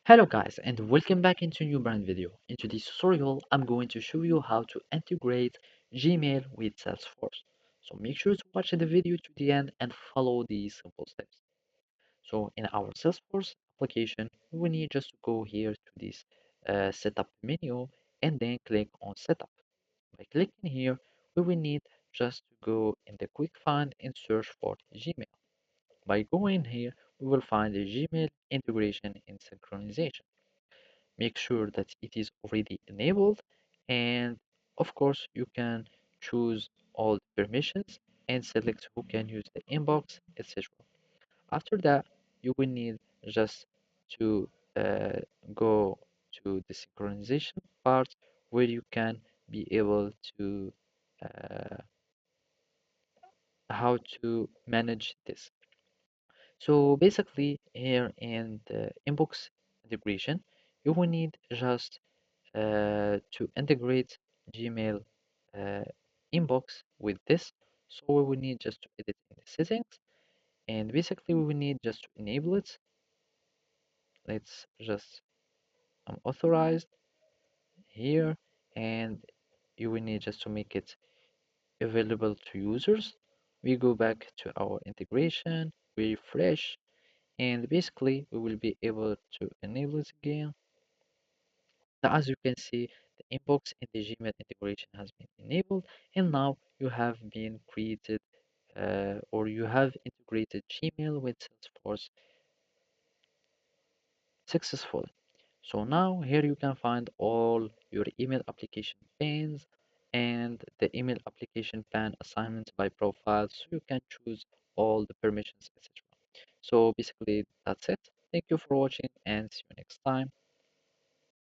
Hello guys and welcome back into a new brand video. In today's tutorial, I'm going to show you how to integrate Gmail with Salesforce. So make sure to watch the video to the end and follow these simple steps. So in our Salesforce application, we will need just to go here to this setup menu and then click on setup. By clicking here, we will need just to go in the quick find and search for Gmail. By going here, we will find the Gmail integration and synchronization. Make sure that it is already enabled, and of course you can choose all the permissions and select who can use the inbox, etc. After that, you will need just to uh, go to the synchronization part where you can be able to how to manage this. So basically here in the inbox integration, you will need just to integrate Gmail uh, inbox with this. So we will need just to edit in the settings, and basically we will need just to enable it. Let's just authorized here, and you will need just to make it available to users. We go back to our integration, we refresh, and basically we will be able to enable it again. Now, as you can see, the inbox in the Gmail integration has been enabled, and now you have been created or you have integrated Gmail with Salesforce successfully. So now here you can find all your email application panes and the email application pan assignments by profile, so you can choose all the permissions, etc. So basically that's it. Thank you for watching and see you next time.